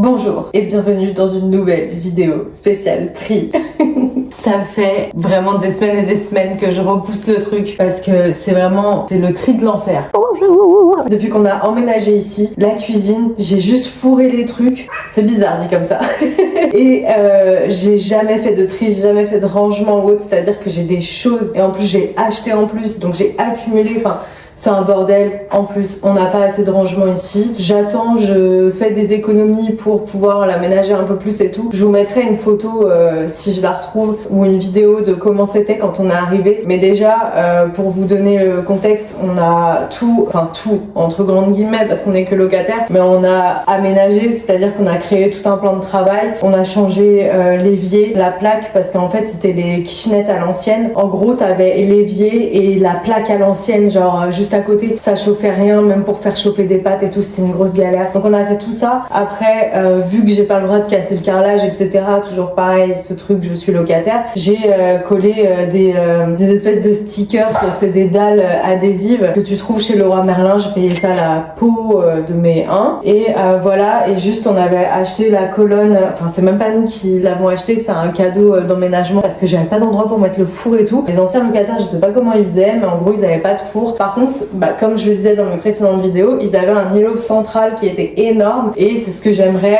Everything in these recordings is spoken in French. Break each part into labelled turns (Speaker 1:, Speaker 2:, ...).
Speaker 1: Bonjour et bienvenue dans une nouvelle vidéo spéciale tri. Ça fait vraiment des semaines et des semaines que je repousse le truc parce que c'est le tri de l'enfer. Bonjour. Depuis qu'on a emménagé ici, la cuisine, j'ai juste fourré les trucs. C'est bizarre dit comme ça. Et j'ai jamais fait de tri, j'ai jamais fait de rangement ou autre, c'est-à-dire que j'ai des choses et en plus j'ai acheté en plus, donc j'ai accumulé, c'est un bordel. En plus, on n'a pas assez de rangement ici. J'attends, je fais des économies pour pouvoir l'aménager un peu plus et tout. Je vous mettrai une photo si je la retrouve ou une vidéo de comment c'était quand on est arrivé. Mais déjà, pour vous donner le contexte, on a tout entre grandes guillemets parce qu'on est que locataire, mais on a aménagé, c'est-à-dire qu'on a créé tout un plan de travail. On a changé l'évier, la plaque parce qu'en fait c'était les kitchenettes à l'ancienne. En gros, t'avais l'évier et la plaque à l'ancienne, genre juste à côté, ça chauffait rien, même pour faire chauffer des pâtes et tout, c'était une grosse galère. Donc on a fait tout ça. Après, vu que j'ai pas le droit de casser le carrelage, etc., toujours pareil, ce truc, je suis locataire, j'ai collé des espèces de stickers, c'est des dalles adhésives que tu trouves chez Leroy Merlin. J'ai payé ça à la peau de mes 1. Et voilà, et juste on avait acheté la colonne, c'est même pas nous qui l'avons acheté, c'est un cadeau d'emménagement parce que j'avais pas d'endroit pour mettre le four et tout. Les anciens locataires, je sais pas comment ils faisaient, mais en gros ils avaient pas de four. Par contre, comme je le disais dans mes précédentes vidéos, ils avaient un îlot central qui était énorme et c'est ce que j'aimerais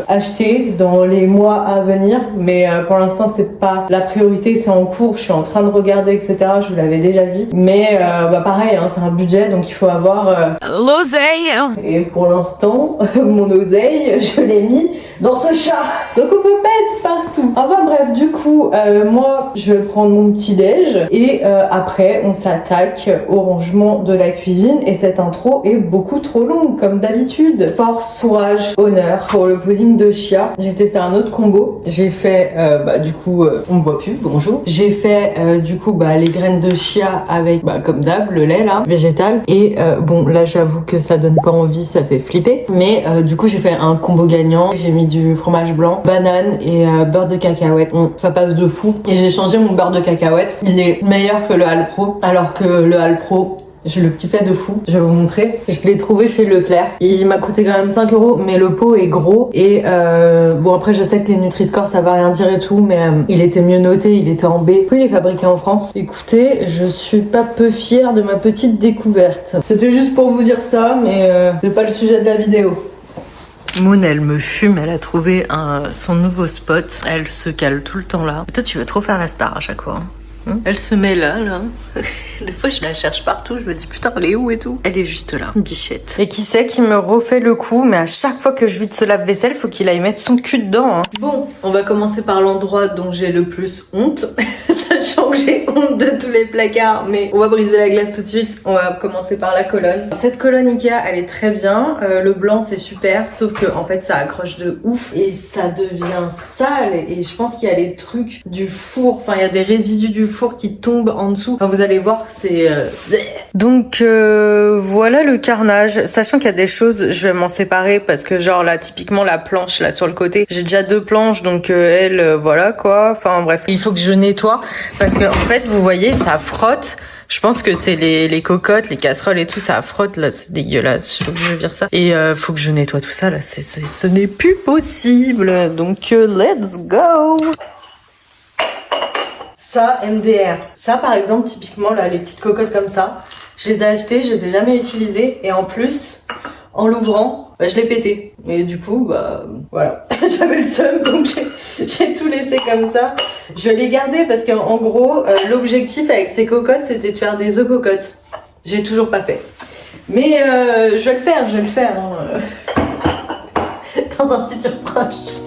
Speaker 1: acheter dans les mois à venir, mais pour l'instant c'est pas la priorité, c'est en cours, je suis en train de regarder, etc. Je vous l'avais déjà dit, mais pareil, c'est un budget, donc il faut avoir l'oseille, et pour l'instant mon oseille je l'ai mis dans ce chat, donc on peut pas être partout. Enfin bref, du coup moi je vais prendre mon petit déj et après on s'attaque au rangement de la cuisine, et cette intro est beaucoup trop longue comme d'habitude. Force, courage, honneur pour le pudding de chia. J'ai testé un autre combo. J'ai fait on me voit plus, bonjour. J'ai fait les graines de chia avec comme d'hab le lait là, végétal, et là j'avoue que ça donne pas envie, ça fait flipper, mais j'ai fait un combo gagnant. J'ai mis du fromage blanc, banane et beurre de cacahuète. Ça passe de fou, et j'ai changé mon beurre de cacahuète. Il est meilleur que le Alpro, alors que le Alpro, je le kiffais de fou. Je vais vous montrer. Je l'ai trouvé chez Leclerc. Il m'a coûté quand même 5 €, mais le pot est gros. Et après, je sais que les Nutri-Score, ça va rien dire et tout, mais il était mieux noté, il était en B. Puis il est fabriqué en France. Écoutez, je suis pas peu fière de ma petite découverte. C'était juste pour vous dire ça, mais c'est pas le sujet de la vidéo. Moon, elle me fume, elle a trouvé son nouveau spot. Elle se cale tout le temps là. Et toi, tu veux trop faire la star à chaque fois. Elle se met là. Des fois, je la cherche partout. Je me dis, putain, elle est où et tout. Elle est juste là, bichette. Et qui c'est qui me refait le coup? Mais à chaque fois que je vide ce lave-vaisselle, faut qu'il aille mettre son cul dedans. Bon, on va commencer par l'endroit dont j'ai le plus honte. Sachant que j'ai honte de tous les placards. Mais on va briser la glace tout de suite. On va commencer par la colonne. Cette colonne Ikea, elle est très bien. Le blanc, c'est super. Sauf que, en fait, ça accroche de ouf. Et ça devient sale. Et je pense qu'il y a les trucs du four. Il y a des résidus du four qui tombent en dessous. Vous allez voir, c'est... Donc voilà le carnage. Sachant qu'il y a des choses, je vais m'en séparer parce que genre là, typiquement la planche là sur le côté, j'ai déjà 2 planches, donc voilà quoi. Enfin bref, il faut que je nettoie parce que en fait, vous voyez, ça frotte. Je pense que c'est les cocottes, les casseroles et tout, ça frotte là, c'est dégueulasse. Je vais dire ça. Et faut que je nettoie tout ça là, ce n'est plus possible. Donc let's go. Ça, MDR. Ça, par exemple, typiquement, là, les petites cocottes comme ça, je les ai achetées, je les ai jamais utilisées. Et en plus, en l'ouvrant, je l'ai pété. Et du coup, voilà. J'avais le seum, donc j'ai tout laissé comme ça. Je vais les garder parce qu'en gros, l'objectif avec ces cocottes, c'était de faire des œufs cocottes. J'ai toujours pas fait. Mais je vais le faire. Dans un futur proche.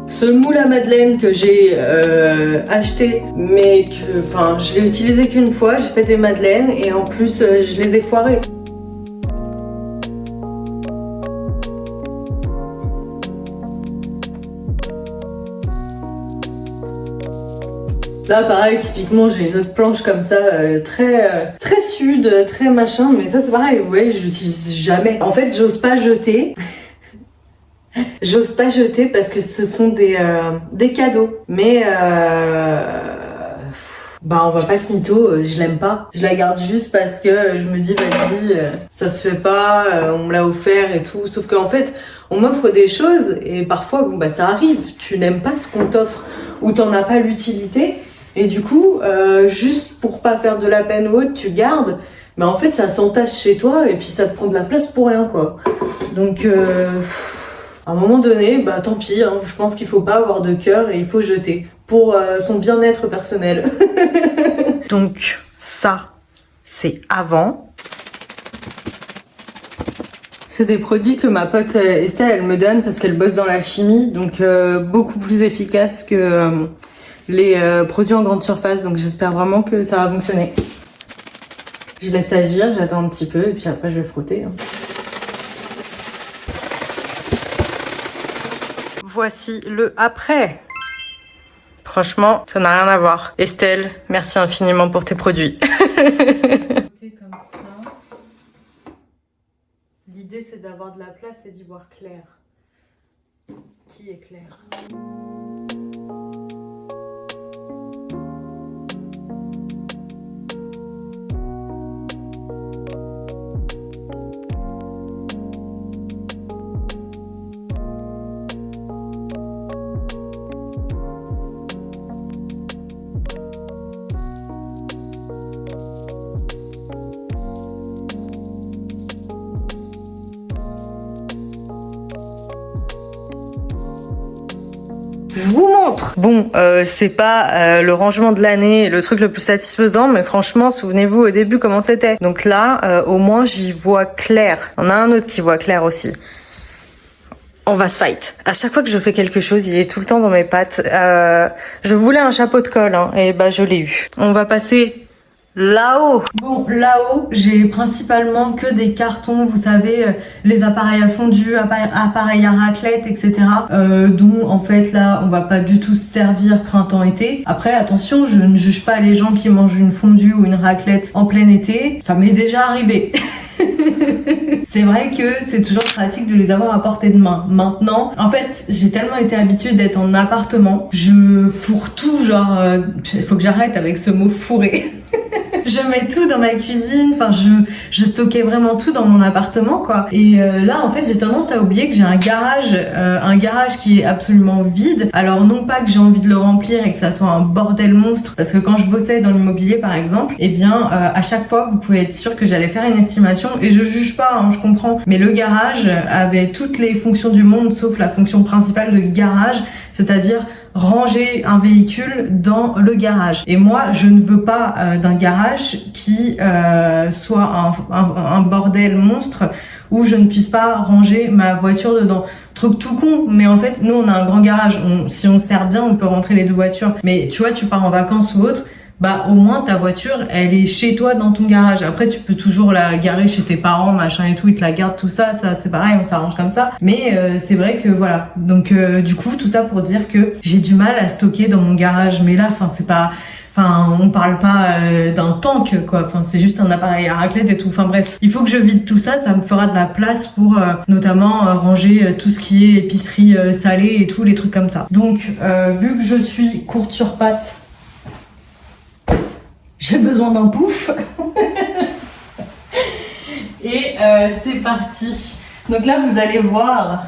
Speaker 1: Ce moule à madeleine que j'ai acheté, mais que, je l'ai utilisé qu'une fois, j'ai fait des madeleines et en plus je les ai foirées. Là pareil, typiquement j'ai une autre planche comme ça, très sud, très machin, mais ça c'est pareil, vous voyez, je l'utilise jamais. En fait, j'ose pas jeter. J'ose pas jeter parce que ce sont des cadeaux. Mais Bah on va pas se mytho, je l'aime pas. Je la garde juste parce que je me dis vas-y, ça se fait pas, on me l'a offert et tout. Sauf qu'en fait, on m'offre des choses et parfois bon bah ça arrive, tu n'aimes pas ce qu'on t'offre ou t'en as pas l'utilité et du coup juste pour pas faire de la peine ou autre, tu gardes. Mais en fait ça s'entache chez toi et puis ça te prend de la place pour rien quoi. Donc à un moment donné, bah tant pis, hein, je pense qu'il faut pas avoir de cœur et il faut jeter pour son bien-être personnel. Donc ça, c'est avant. C'est des produits que ma pote Estelle, elle me donne parce qu'elle bosse dans la chimie, donc beaucoup plus efficace que les produits en grande surface, donc j'espère vraiment que ça va fonctionner. Je laisse agir, j'attends un petit peu et puis après je vais frotter. Hein. Voici le après. Franchement, ça n'a rien à voir. Estelle, merci infiniment pour tes produits. Comme ça. L'idée, c'est d'avoir de la place et d'y voir clair. Qui est clair? Je vous montre. Bon, c'est pas le rangement de l'année, le truc le plus satisfaisant, mais franchement, souvenez-vous au début comment c'était. Donc là, au moins, j'y vois clair. On a un autre qui voit clair aussi. On va se fight. À chaque fois que je fais quelque chose, il est tout le temps dans mes pattes. Je voulais un chapeau de colle, hein, et bah je l'ai eu. On va passer là-haut. Bon, là-haut, j'ai principalement que des cartons, vous savez, les appareils à fondu, appareils à raclette, etc. Dont, en fait, là, on va pas du tout se servir printemps-été. Après, attention, je ne juge pas les gens qui mangent une fondue ou une raclette en plein été. Ça m'est déjà arrivé. C'est vrai que c'est toujours pratique de les avoir à portée de main. Maintenant, en fait, j'ai tellement été habituée d'être en appartement, je fourre tout, genre, faut que j'arrête avec ce mot fourrer. Je mets tout dans ma cuisine, enfin je stockais vraiment tout dans mon appartement quoi. Et là en fait j'ai tendance à oublier que j'ai un garage qui est absolument vide. Alors non pas que j'ai envie de le remplir et que ça soit un bordel monstre, parce que quand je bossais dans l'immobilier par exemple, eh bien à chaque fois vous pouvez être sûr que j'allais faire une estimation et je juge pas, hein, je comprends. Mais le garage avait toutes les fonctions du monde sauf la fonction principale de garage, c'est-à-dire ranger un véhicule dans le garage. Et moi, je ne veux pas d'un garage qui soit un bordel monstre où je ne puisse pas ranger ma voiture dedans. Truc tout con, mais en fait, nous, on a un grand garage. Si on sert bien, on peut rentrer les deux voitures. Mais tu vois, tu pars en vacances ou autre, bah au moins ta voiture elle est chez toi dans ton garage. Après tu peux toujours la garer chez tes parents machin et tout, ils te la gardent, tout ça c'est pareil, on s'arrange comme ça. Mais c'est vrai que voilà, donc du coup tout ça pour dire que j'ai du mal à stocker dans mon garage. Mais là on parle pas d'un tank quoi, c'est juste un appareil à raclette et tout, bref, il faut que je vide tout ça, ça me fera de la place pour notamment ranger tout ce qui est épicerie salée et tout, les trucs comme ça. Donc vu que je suis courte sur pattes, j'ai besoin d'un pouf. Et c'est parti. Donc là, vous allez voir,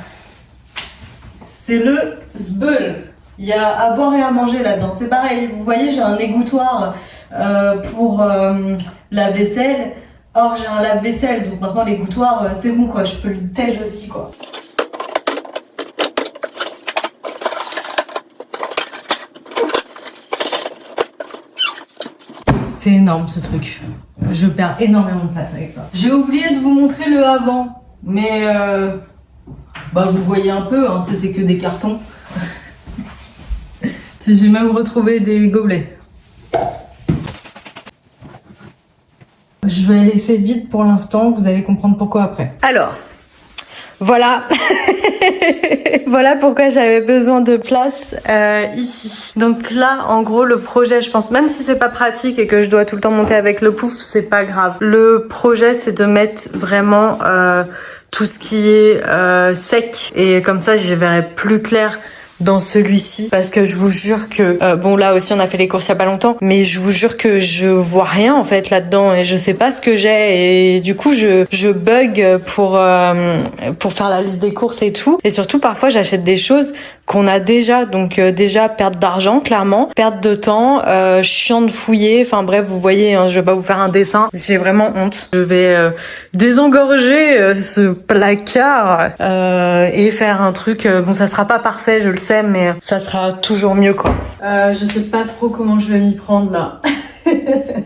Speaker 1: c'est le sbeul. Il y a à boire et à manger là-dedans. C'est pareil, vous voyez, j'ai un égouttoir pour la vaisselle. Or, j'ai un lave-vaisselle, donc maintenant l'égouttoir, c'est bon quoi, je peux le tège aussi quoi. C'est énorme ce truc. Je perds énormément de place avec ça. J'ai oublié de vous montrer le avant. Mais bah vous voyez un peu, hein, c'était que des cartons. J'ai même retrouvé des gobelets. Je vais laisser vide pour l'instant, vous allez comprendre pourquoi après. Alors, voilà. Voilà pourquoi j'avais besoin de place ici. Donc là, en gros, le projet, je pense, même si c'est pas pratique et que je dois tout le temps monter avec le pouf, c'est pas grave. Le projet, c'est de mettre vraiment tout ce qui est sec. Et comme ça, j'y verrai plus clair dans celui-ci parce que je vous jure que bon là aussi on a fait les courses il y a pas longtemps, mais je vous jure que je vois rien en fait là-dedans et je sais pas ce que j'ai et du coup je bug pour faire la liste des courses et tout, et surtout parfois j'achète des choses qu'on a déjà, donc déjà perte d'argent clairement, perte de temps, chiant de fouiller, enfin bref vous voyez hein, je vais pas vous faire un dessin, j'ai vraiment honte. Je vais désengorger ce placard et faire un truc, bon ça sera pas parfait je le sais, mais ça sera toujours mieux quoi. Je sais pas trop comment je vais m'y prendre là.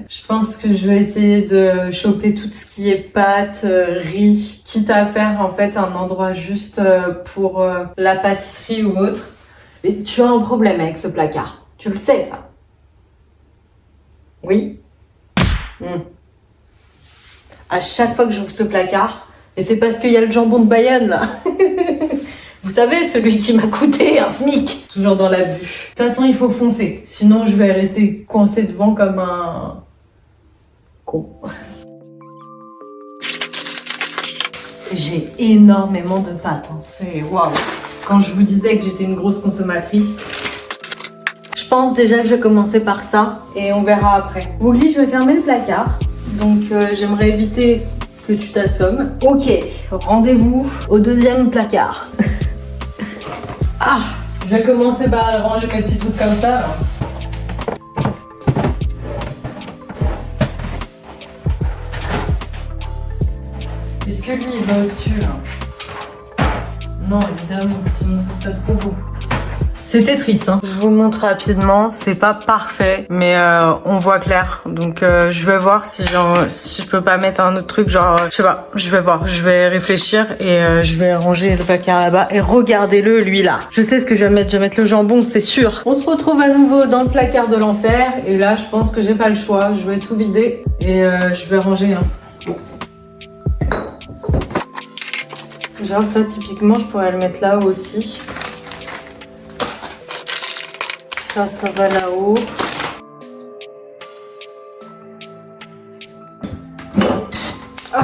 Speaker 1: Je pense que je vais essayer de choper tout ce qui est pâtes, riz, quitte à faire en fait un endroit juste pour la pâtisserie ou autre. Mais tu as un problème avec ce placard, tu le sais ça? Oui. À chaque fois que j'ouvre ce placard, et c'est parce qu'il y a le jambon de Bayonne là. Vous savez, celui qui m'a coûté un SMIC. Toujours dans l'abus. De toute façon, il faut foncer. Sinon, je vais rester coincée devant comme un... con. J'ai énormément de pâtes. Hein. C'est waouh. Quand je vous disais que j'étais une grosse consommatrice, je pense déjà que je vais commencer par ça et on verra après. Woogly, je vais fermer le placard. Donc, j'aimerais éviter que tu t'assommes. Ok, rendez-vous au deuxième placard. Ah, je vais commencer par ranger mes petits trucs comme ça. Là. Est-ce que lui il va au-dessus là? Non, évidemment, sinon ça serait trop beau. C'est Tetris, hein. Je vous montre rapidement, c'est pas parfait, mais on voit clair. Donc je vais voir si je peux pas mettre un autre truc, genre, je sais pas, je vais voir, je vais réfléchir et je vais ranger le placard là-bas. Et regardez-le, lui là. Je sais ce que je vais mettre le jambon, c'est sûr. On se retrouve à nouveau dans le placard de l'enfer et là je pense que j'ai pas le choix, je vais tout vider et je vais ranger. Hein. Genre ça typiquement je pourrais le mettre là aussi. Ça va là-haut. Ah.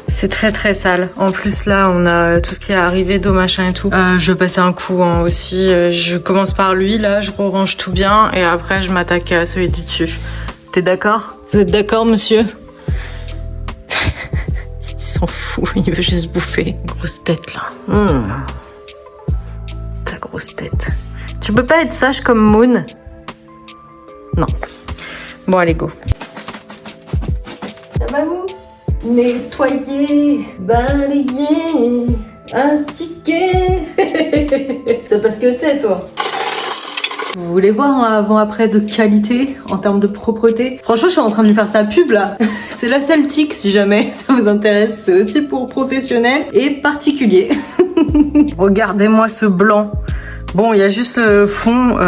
Speaker 1: C'est très très sale. En plus là on a tout ce qui est arrivé d'eau machin et tout. Je vais passer un coup hein, aussi. Je commence par lui là, je range tout bien et après je m'attaque à celui du dessus. T'es d'accord? Vous êtes d'accord monsieur? Il s'en fout, il veut juste bouffer. Grosse tête là. Ta grosse tête. Tu peux pas être sage comme Moon? Non. Bon allez go. Ça va vous? Nettoyer, balayer, astiquer. C'est parce que c'est toi. Vous voulez voir un avant-après de qualité en termes de propreté? Franchement, je suis en train de lui faire sa pub là. C'est la Celtic si jamais ça vous intéresse. C'est aussi pour professionnels et particuliers. Regardez-moi ce blanc. Bon, il y a juste le fond,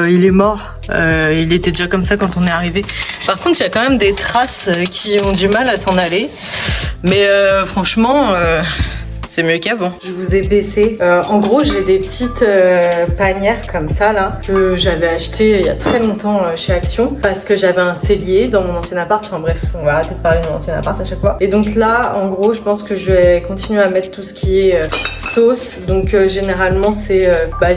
Speaker 1: il est mort. Il était déjà comme ça quand on est arrivé. Par contre, il y a quand même des traces qui ont du mal à s'en aller. Mais franchement... c'est mieux qu'avant. Je vous ai baissé. En gros, j'ai des petites panières comme ça là que j'avais acheté il y a très longtemps chez Action parce que j'avais un cellier dans mon ancien appart. Enfin bref, on va arrêter de parler de mon ancien appart à chaque fois. Et donc là, en gros, je pense que je vais continuer à mettre tout ce qui est sauce. Donc généralement, c'est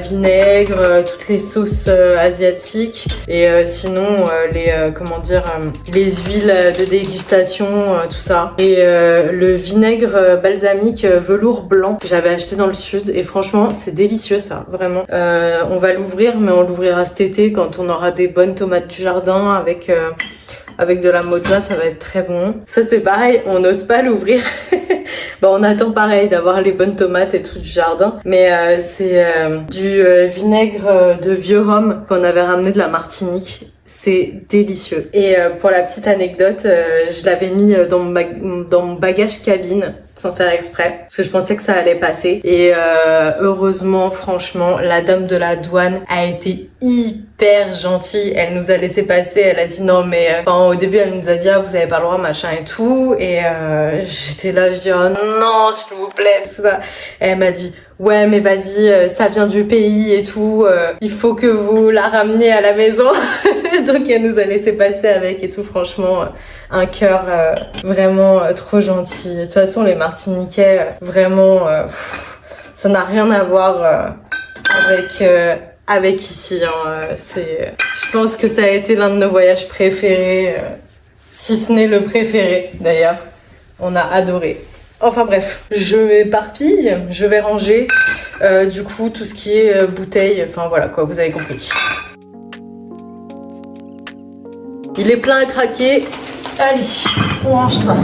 Speaker 1: vinaigre, toutes les sauces asiatiques et sinon les huiles de dégustation, tout ça. Et le vinaigre balsamique velours blanc que j'avais acheté dans le sud et franchement c'est délicieux ça, vraiment. On va l'ouvrir mais on l'ouvrira cet été quand on aura des bonnes tomates du jardin avec de la mozza, ça va être très bon. Ça c'est pareil, on n'ose pas l'ouvrir. On attend pareil d'avoir les bonnes tomates et tout du jardin, mais c'est du vinaigre de vieux rhum qu'on avait ramené de la Martinique. C'est délicieux. Et pour la petite anecdote, je l'avais mis dans mon bagage cabine sans faire exprès parce que je pensais que ça allait passer et heureusement franchement la dame de la douane a été hyper gentille, elle nous a laissé passer, elle a dit non mais au début elle nous a dit ah vous avez pas le droit machin et tout et j'étais là, je dis oh non s'il vous plaît tout ça et elle m'a dit ouais mais vas-y ça vient du pays et tout, il faut que vous la rameniez à la maison. Donc elle nous a laissé passer avec et tout, franchement un cœur vraiment trop gentil. De toute façon les Martiniquais vraiment Ça n'a rien à voir avec ici. Hein. Je pense que ça a été l'un de nos voyages préférés, si ce n'est le préféré d'ailleurs. On a adoré. Enfin bref, je m'éparpille, je vais ranger du coup tout ce qui est bouteille, enfin voilà quoi, vous avez compris. Il est plein à craquer. Allez, on range ça.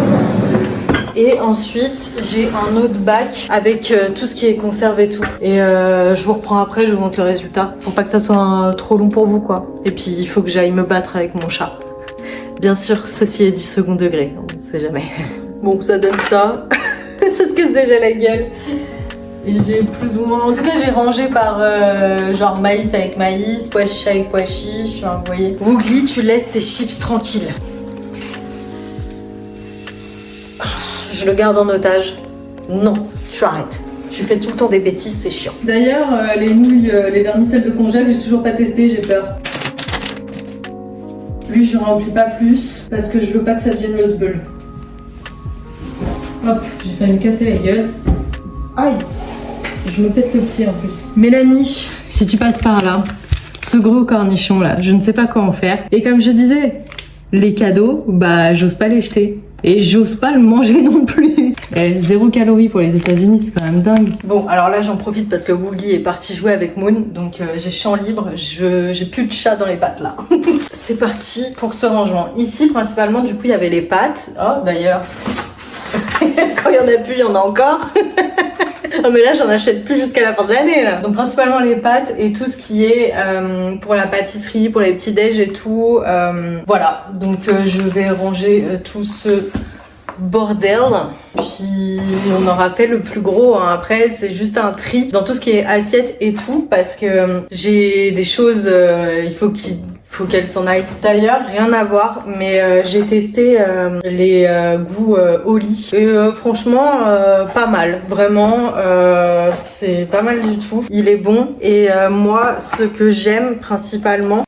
Speaker 1: Et ensuite, j'ai un autre bac avec tout ce qui est conserve et tout. Et je vous reprends après, je vous montre le résultat. Pour pas que ça soit trop long pour vous, quoi. Et puis, il faut que j'aille me battre avec mon chat. Bien sûr, ceci est du second degré, on ne sait jamais. Bon, ça donne ça. Ça se casse déjà la gueule. Et j'ai plus ou moins... En tout cas, j'ai rangé par genre maïs avec maïs, pois chiches avec pois chiches, enfin, vous voyez. Woogly, tu laisses ses chips tranquilles. Je le garde en otage. Non, tu arrêtes. Tu fais tout le temps des bêtises, c'est chiant. D'ailleurs, les nouilles, les vermicelles de congèle, j'ai toujours pas testé, j'ai peur. Lui, je remplis pas plus parce que je veux pas que ça devienne le sbeul. Hop, j'ai failli me casser la gueule. Aïe! Je me pète le pied en plus. Mélanie, si tu passes par là, ce gros cornichon là, je ne sais pas quoi en faire. Et comme je disais, les cadeaux, bah j'ose pas les jeter. Et j'ose pas le manger non plus. 0 calories pour les États-Unis, c'est quand même dingue. Bon, alors là j'en profite parce que Woogly est parti jouer avec Moon, donc j'ai champ libre, j'ai plus de chat dans les pattes là. C'est parti pour ce rangement. Ici principalement du coup il y avait les pâtes. Oh d'ailleurs, quand il y en a plus, il y en a encore. Non mais là j'en achète plus jusqu'à la fin de l'année là. Donc principalement les pâtes et tout ce qui est pour la pâtisserie, pour les petits déj et tout. Voilà, donc je vais ranger tout ce bordel. Puis on aura fait le plus gros. Hein. Après c'est juste un tri dans tout ce qui est assiette et tout parce que j'ai des choses, il faut qu'elle s'en aille. D'ailleurs, rien à voir, mais j'ai testé les goûts Oli. Et franchement, pas mal. Vraiment, c'est pas mal du tout. Il est bon. Et moi, ce que j'aime principalement,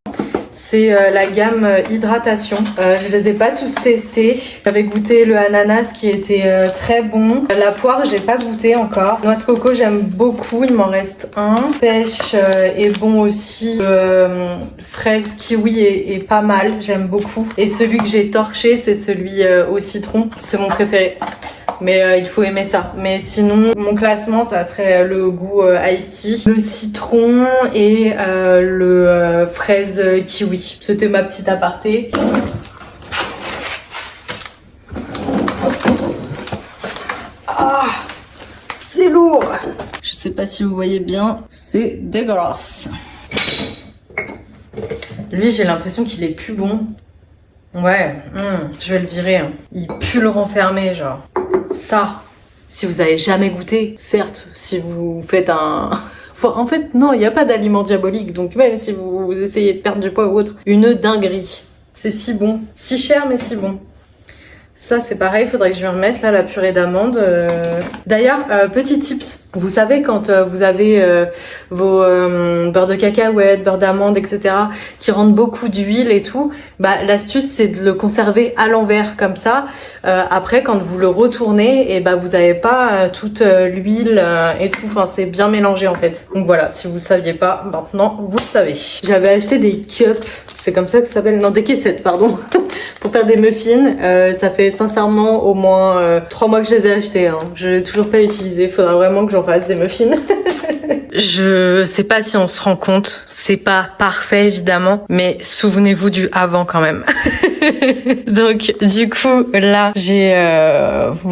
Speaker 1: c'est la gamme hydratation. Je les ai pas tous testés. J'avais goûté le ananas qui était très bon. La poire, j'ai pas goûté encore. Noix de coco, j'aime beaucoup. Il m'en reste un. Pêche est bon aussi. Fraise kiwi est pas mal. J'aime beaucoup. Et celui que j'ai torché, c'est celui au citron. C'est mon préféré. Mais il faut aimer ça. Mais sinon, mon classement, ça serait le goût Ice Tea, le citron et le fraise kiwi. C'était ma petite aparté. Ah, c'est lourd. Je sais pas si vous voyez bien, c'est dégueulasse. Lui, j'ai l'impression qu'il est plus bon. Ouais, je vais le virer. Hein. Il pue le renfermer, genre. Ça, si vous avez jamais goûté, certes, si vous faites un... En fait, non, il n'y a pas d'aliment diabolique, donc même si vous essayez de perdre du poids ou autre, une dinguerie. C'est si bon, si cher mais si bon. Ça, c'est pareil, il faudrait que je lui remette là la purée d'amande. D'ailleurs, petit tips, vous savez quand vous avez vos beurre de cacahuète, beurre d'amande, etc. qui rentrent beaucoup d'huile et tout, bah l'astuce c'est de le conserver à l'envers comme ça. Après, quand vous le retournez, et bah vous avez pas toute l'huile et tout. Enfin, c'est bien mélangé en fait. Donc voilà, si vous saviez pas, maintenant vous le savez. J'avais acheté des cups, c'est comme ça que ça s'appelle, non des caissettes, pardon, pour faire des muffins. Ça fait sincèrement au moins 3 mois que je les ai achetés. Hein. Je l'ai toujours pas utilisé. Faudra vraiment que j'en fasse des muffins. Je sais pas si on se rend compte. C'est pas parfait évidemment, mais souvenez-vous du avant quand même. Donc du coup là j'ai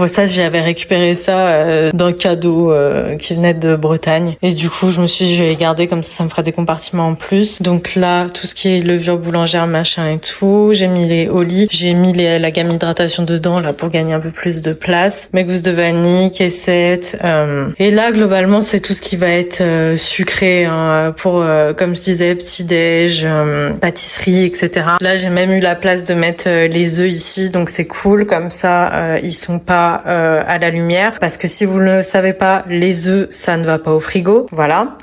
Speaker 1: ça j'avais récupéré ça d'un cadeau qui venait de Bretagne et du coup je me suis dit je vais les garder comme ça me fera des compartiments en plus. Donc là tout ce qui est levure boulangère machin et tout, j'ai mis les Oli, j'ai mis la gamme hydratation dedans là pour gagner un peu plus de place, mes gousses de vanille, caissette et là globalement c'est tout ce qui va être sucré hein, pour comme je disais petit déj, pâtisserie etc. Là j'ai même eu la place de mettre les œufs ici, donc c'est cool, comme ça ils sont pas à la lumière, parce que si vous ne le savez pas, les œufs ça ne va pas au frigo, voilà.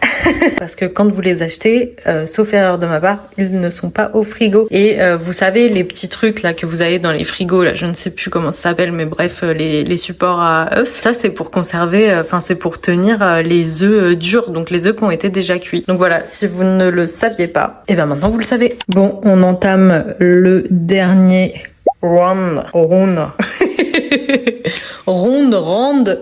Speaker 1: Parce que quand vous les achetez, sauf erreur de ma part, ils ne sont pas au frigo. Et vous savez, les petits trucs là que vous avez dans les frigos, là, je ne sais plus comment ça s'appelle, mais bref, les supports à œufs, ça c'est pour conserver, enfin c'est pour tenir les œufs durs, donc les œufs qui ont été déjà cuits. Donc voilà, si vous ne le saviez pas, et ben maintenant vous le savez. Bon, on entame le dernier round. Ronde.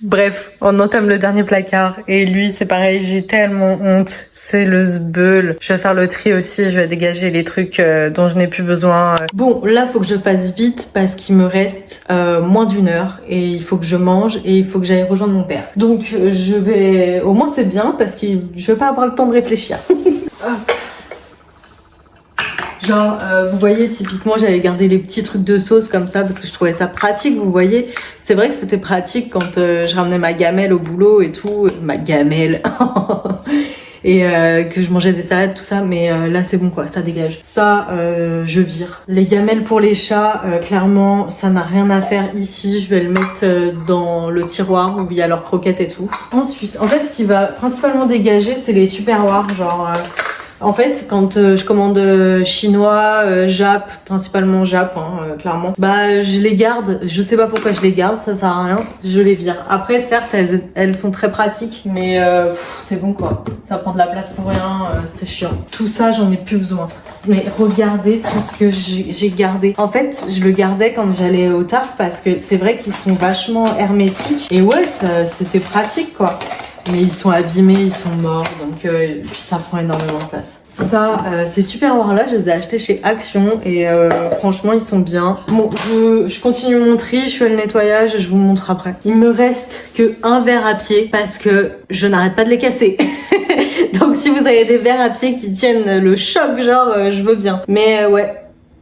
Speaker 1: Bref, on entame le dernier placard et lui c'est pareil, j'ai tellement honte, c'est le zbeul. Je vais faire le tri aussi, je vais dégager les trucs dont je n'ai plus besoin. Bon, là faut que je fasse vite parce qu'il me reste moins d'une heure et il faut que je mange et il faut que j'aille rejoindre mon père. Donc je vais, au moins c'est bien parce que je vais pas avoir le temps de réfléchir. Genre, vous voyez, typiquement, j'avais gardé les petits trucs de sauce comme ça parce que je trouvais ça pratique, vous voyez. C'est vrai que c'était pratique quand je ramenais ma gamelle au boulot et tout. Ma gamelle et que je mangeais des salades, tout ça. Mais là, c'est bon, quoi, ça dégage. Ça, je vire. Les gamelles pour les chats, clairement, ça n'a rien à faire ici. Je vais le mettre dans le tiroir où il y a leurs croquettes et tout. Ensuite, en fait, ce qui va principalement dégager, c'est les tupperwares, genre... En fait, quand je commande chinois, Jap, principalement Jap, clairement, bah je les garde. Je sais pas pourquoi je les garde, ça sert à rien. Je les vire. Après, certes, elles sont très pratiques, mais c'est bon quoi. Ça prend de la place pour rien, c'est chiant. Tout ça, j'en ai plus besoin. Mais regardez tout ce que j'ai gardé. En fait, je le gardais quand j'allais au taf parce que c'est vrai qu'ils sont vachement hermétiques. Et ouais, c'était pratique quoi. Mais ils sont abîmés, ils sont morts, donc puis ça prend énormément de place. Ça, ces tupperwares là, je les ai achetés chez Action et franchement ils sont bien. Bon, je continue mon tri, je fais le nettoyage et je vous montre après. Il me reste que un verre à pied parce que je n'arrête pas de les casser. Donc si vous avez des verres à pied qui tiennent le choc, genre je veux bien. Mais ouais.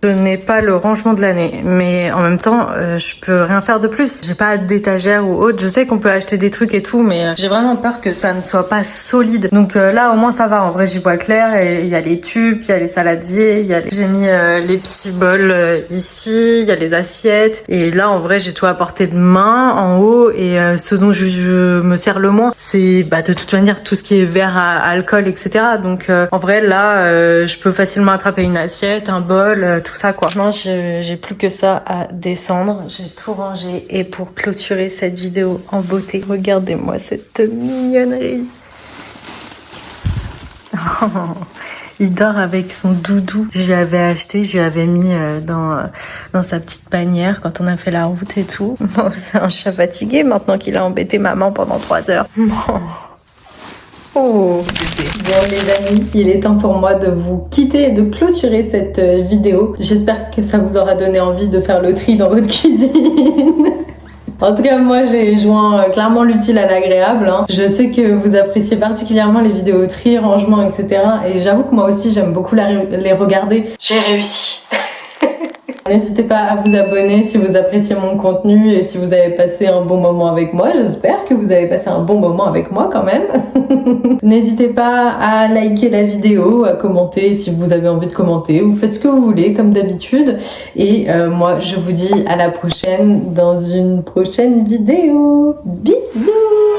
Speaker 1: Ce n'est pas le rangement de l'année, mais en même temps, je peux rien faire de plus. J'ai pas d'étagère ou autre. Je sais qu'on peut acheter des trucs et tout, mais j'ai vraiment peur que ça ne soit pas solide. Donc là, au moins, ça va. En vrai, j'y vois clair. Il y a les tubes, il y a les saladiers, j'ai mis les petits bols ici, il y a les assiettes. Et là, en vrai, j'ai tout à portée de main en haut. Et ce dont je me sers le moins, c'est de toute manière tout ce qui est verre à alcool, etc. Donc en vrai, là, je peux facilement attraper une assiette, un bol, tout ça quoi. Non, j'ai plus que ça à descendre. J'ai tout rangé et pour clôturer cette vidéo en beauté, regardez-moi cette mignonnerie. Il dort avec son doudou. Je lui avais acheté, je lui avais mis dans sa petite panière quand on a fait la route et tout. Bon, c'est un chat fatigué maintenant qu'il a embêté maman pendant 3 heures. Oh bébé. Bon les amis, il est temps pour moi de vous quitter et de clôturer cette vidéo. J'espère que ça vous aura donné envie de faire le tri dans votre cuisine. En tout cas, moi, j'ai joint clairement l'utile à l'agréable. Je sais que vous appréciez particulièrement les vidéos tri, rangement, etc. Et j'avoue que moi aussi, j'aime beaucoup les regarder. J'ai réussi. N'hésitez pas à vous abonner si vous appréciez mon contenu et si vous avez passé un bon moment avec moi. J'espère que vous avez passé un bon moment avec moi quand même. N'hésitez pas à liker la vidéo, à commenter si vous avez envie de commenter. Vous faites ce que vous voulez comme d'habitude. Et moi, je vous dis à la prochaine dans une prochaine vidéo. Bisous!